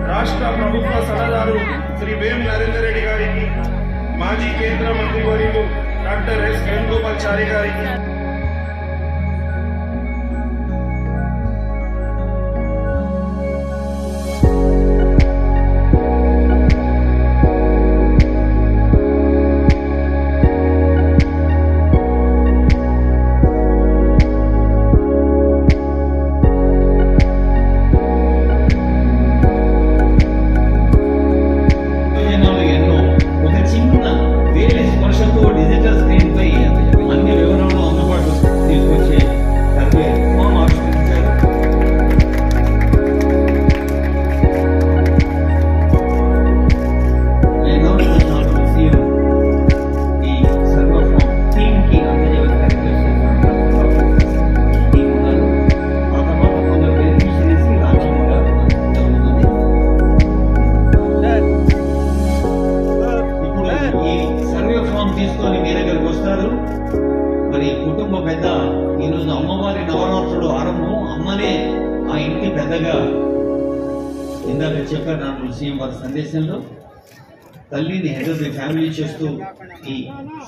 రాష్ట్ర ప్రభుత్వ సలహాదారు శ్రీ వేం నరేందర్ రెడ్డి గారికి, మాజీ కేంద్ర మంత్రివర్యులు డాక్టర్ ఎస్ వేణుగోపాల్చారి గారికి, తీసుకొని మీ దగ్గరకు వస్తారు. మరి కుటుంబ పెద్ద ఈరోజు అమ్మవారి నవరాత్రుడు ఆరంభం, అమ్మనే ఆ ఇంటి పెద్దగా ఇందాక చెప్పారు నాకు సీఎం వారి సందేశంలో. తల్లిని హెడ్ ఆఫ్ ది ఫ్యామిలీ చేస్తూ ఈ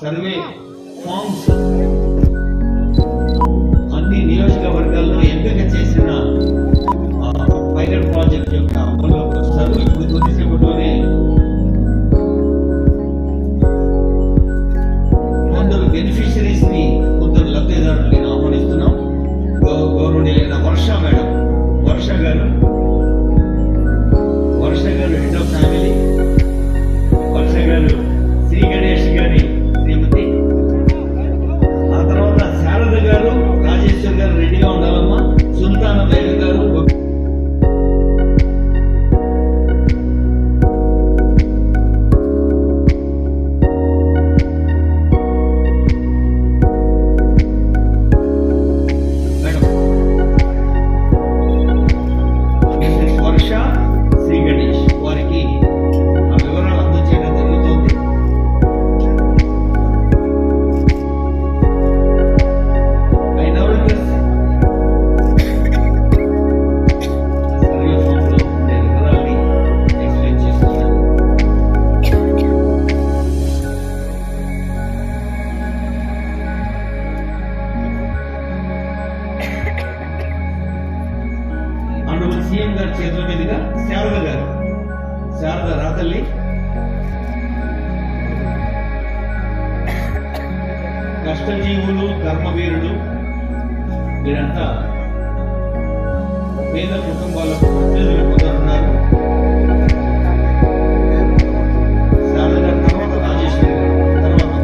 సర్వే ఫార్మ్స్ అన్ని నియోజకవర్గాల్లో ఎంపిక చేసిన పైలట్ ప్రాజెక్ట్ యొక్క అమలులోకి వస్తారు. ఇప్పుడు కొద్దిసేపట్లోనే బెనిఫిషరీస్ ని కొందరు లబ్ధిదారులని ఆహ్వానిస్తున్నాం. గౌరవనీయులైన వర్ష మేడం, వర్ష గారు హెడ్ ఆఫ్ ఫ్యామిలీ, వర్ష గారు శ్రీ గణేష్ గారి శ్రీమతి, ఆ తర్వాత శారద గారు, రాజేశ్వర్ గారు రెడీగా ఉండాలమ్మా, సుల్తాన బేగ గారు, సీఎం గారి చేతుల మీదుగా శారద గారు, శారద రాతల్లి, కష్టజీవులు, కర్మవీరులు, వీరంతా పేద కుటుంబాలకు ప్రతినిధులు పొందుతున్నారు. శారద గారి తర్వాత రాజేశ్వరి గారు, తర్వాత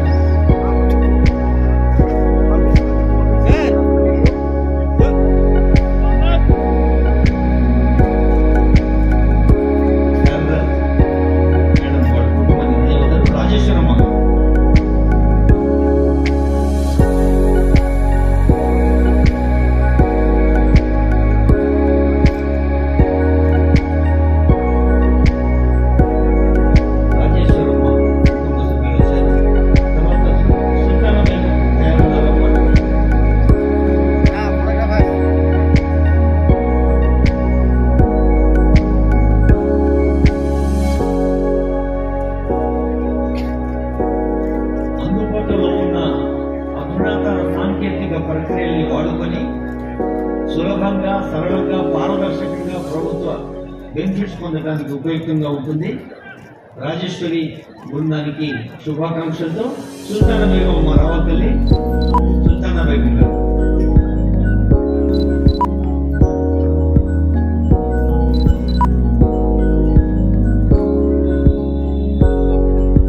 పురాతన సాంకేతిక ప్రక్రియల్ని వాడుకొని సులభంగా, సరళంగా, పారదర్శకంగా ప్రభుత్వ బెనిఫిట్స్ పొందడానికి ఉపయుక్తంగా ఉంటుంది. రాజేశ్వరి బృందానికి శుభాకాంక్షలతో సుల్తానా బేగం రావతల్లి. సుల్తానా బేగం గారు.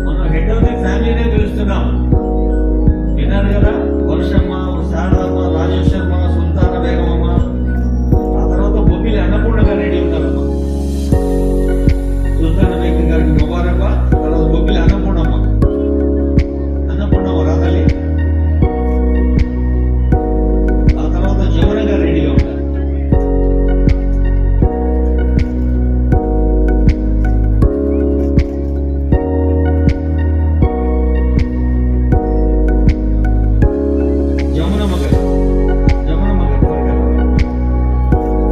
మనం హెడ్ ఆఫ్ ది ఫ్యామిలీనే పిలుస్తున్నాం. విన్నారు కదా, వర్షమ్మ, శారదమ్మ, రాజేశ్వరమ్మ, సుల్తానా బేగం అమ్మ, ఆ తర్వాత బొబ్బిలి అన్నపూర్ణగా రెడీ ఉంటారమ్మ. సుల్తానా బేగం గారికి ముబారక్. తర్వాత బొబ్బిలి అన్నపూర్ణమ్మ రాతలి. ఆ తర్వాత జమున గారు రెడీగా ఉంటారు.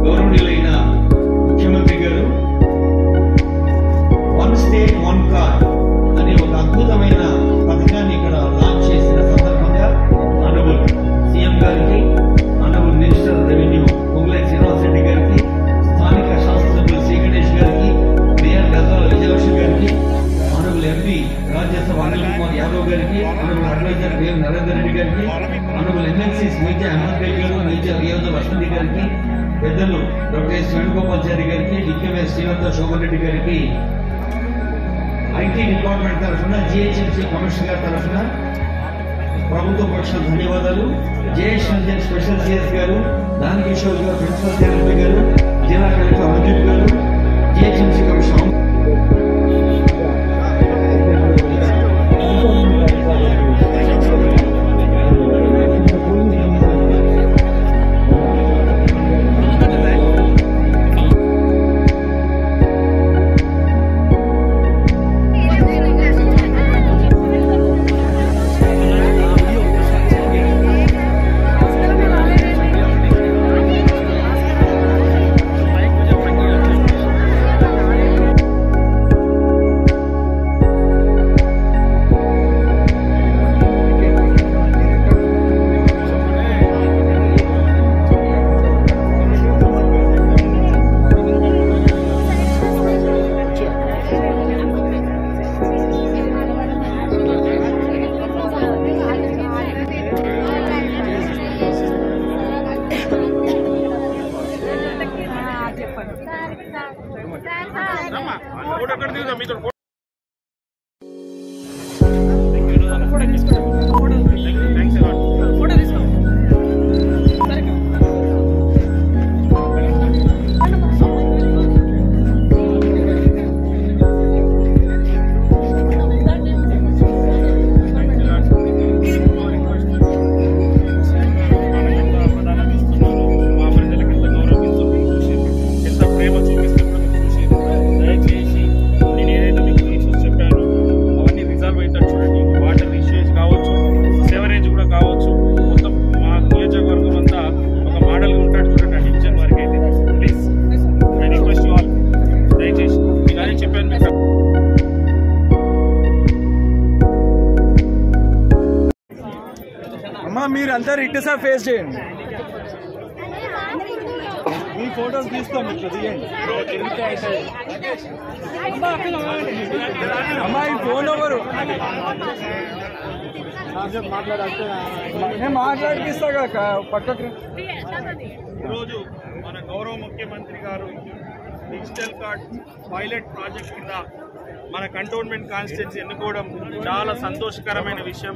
గౌరవనీయులైన ముఖ్యమంత్రి గారు వన్ స్టేట్ వన్ కార్డ్ అనే ఒక అద్భుతమైన పథకాన్ని ఇక్కడ లాంచ్ చేసిన సందర్భంగా ఆనరబుల్ సీఎం గారికి, honourable minister revenue Ponguleti Srinivas Reddy గారికి, స్థానిక శాసనసభ్యులు శ్రీ గణేష్ గారికి, మేయర్ గద్వాల విజయలక్ష్మి గారికి, ఆనరబుల్ ఎంపీ రాజ్యసభ అనిల్ కుమార్ యాదవ్ గారికి, ఆనరబుల్ అడ్వైజర్ వేం నరేందర్ రెడ్డి గారికి, honourable MLCs major Ahmed Baig garu, major Riyaz Vasanthi గారికి, పెద్దలు డాక్టర్ ఎస్ వేణుగోపాల్చారి గారికి, డికేఎస్ శ్రీవంత శోభన్ రెడ్డి గారికి, ఐటీ డిపార్ట్మెంట్ తరఫున, జిహెచ్ఎంసీ కమిషనర్ గారి తరఫున ప్రభుత్వ పక్షాల ధన్యవాదాలు. జయేష్ రంజన్ స్పెషల్ సిఎస్ గారు, దాని కిషోర్ గారు, ప్రిన్సిపల్ సెక్రటరీ గారు, జిల్లా కలెక్టర్ అమర్దీప్ గారు, జిహెచ్ఎంసీ కమిషనర్ మీరంతా రిక్టెసా ఫేస్ చేయండి. మీ ఫోటోస్ తీసుకోండి, ఇట్లా తీయండి. అమ్మాయి ఫోన్ ఎవరు నేను మాట్లాడిపిస్తా కదా పక్కకి. ఈరోజు మన గౌరవ ముఖ్యమంత్రి గారు డిజిటల్ కార్డ్ పైలట్ ప్రాజెక్ట్ కింద మన కంటోన్మెంట్ కాన్స్టిట్యున్సీ ఎన్నుకోవడం చాలా సంతోషకరమైన విషయం.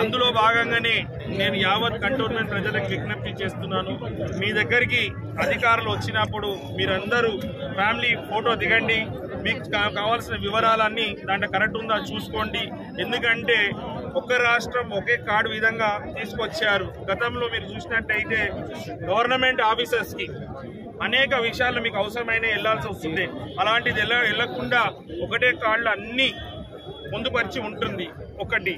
అందులో భాగంగానే నేను యావత్ కంటోన్మెంట్ ప్రజలకు విజ్ఞప్తి చేస్తున్నాను. మీ దగ్గరికి అధికారులు వచ్చినప్పుడు మీరందరూ ఫ్యామిలీ ఫోటో దిగండి. మీకు కావాల్సిన వివరాలన్నీ దాంట్లో కరెక్ట్ ఉందా చూసుకోండి. ఎందుకంటే ఒక రాష్ట్రం ఒకే కార్డు విధంగా తీసుకొచ్చారు. గతంలో మీరు చూసినట్టయితే గవర్నమెంట్ ఆఫీసర్స్కి అనేక విషయాలు మీకు అవసరమైన వెళ్లాల్సి వస్తుంది. అలాంటిది వెళ్లకుండా ఒకటే కార్డులో అన్నీ పొందుపరిచి ఉంటుంది. ఒకటి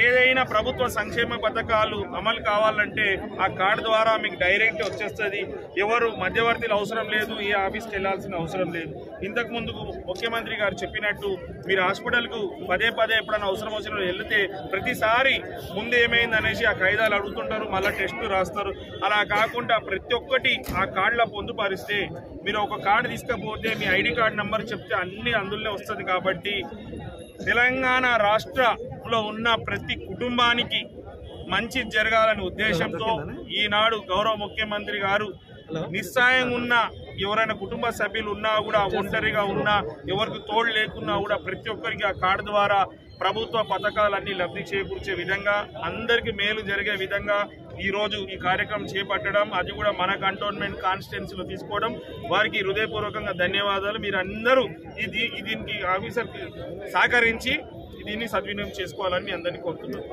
ఏదైనా ప్రభుత్వ సంక్షేమ పథకాలు అమలు కావాలంటే ఆ కార్డు ద్వారా మీకు డైరెక్ట్ వచ్చేస్తుంది. ఎవరు మధ్యవర్తులు అవసరం లేదు, ఏ ఆఫీస్కి వెళ్లాల్సిన అవసరం లేదు. ఇంతకు ముందు ముఖ్యమంత్రి గారు చెప్పినట్టు మీరు హాస్పిటల్కు పదే ఎప్పుడైనా అవసరం వచ్చిన వెళ్తే ప్రతిసారి ముందు ఏమైంది అనేసి ఆ కాయిదాలు అడుగుతుంటారు, మళ్ళీ టెస్టులు రాస్తారు. అలా కాకుండా ప్రతి ఒక్కటి ఆ కార్డులో పొందుపరిస్తే మీరు ఒక కార్డు తీసుకపోతే మీ ఐడి కార్డు నంబర్ చెప్తే అన్ని అందులో వస్తుంది. కాబట్టి తెలంగాణ రాష్ట్రంలో ఉన్న ప్రతి కుటుంబానికి మంచి జరగాలనే ఉద్దేశంతో ఈనాడు గౌరవ ముఖ్యమంత్రి గారు నిస్సాయంగా ఉన్న ఎవరైనా కుటుంబ సభ్యులు ఉన్నా కూడా, ఒంటరిగా ఉన్నా, ఎవరికి తోడు లేకున్నా కూడా ప్రతి ఒక్కరికి ఆ కార్డు ద్వారా ప్రభుత్వ పథకాలన్నీ లబ్ధి చేకూర్చే విధంగా, అందరికీ మేలు జరిగే విధంగా ఈరోజు ఈ కార్యక్రమం చేపట్టడం, అది కూడా మన కంటోన్మెంట్ కాన్స్టిట్యున్సీలో తీసుకోవడం, వారికి హృదయపూర్వకంగా ధన్యవాదాలు. మీరు అందరూ దీనికి ఆఫీసర్కి సహకరించి దీన్ని సద్వినియోగం చేసుకోవాలని మీ అందరినీ కోరుతున్నాను.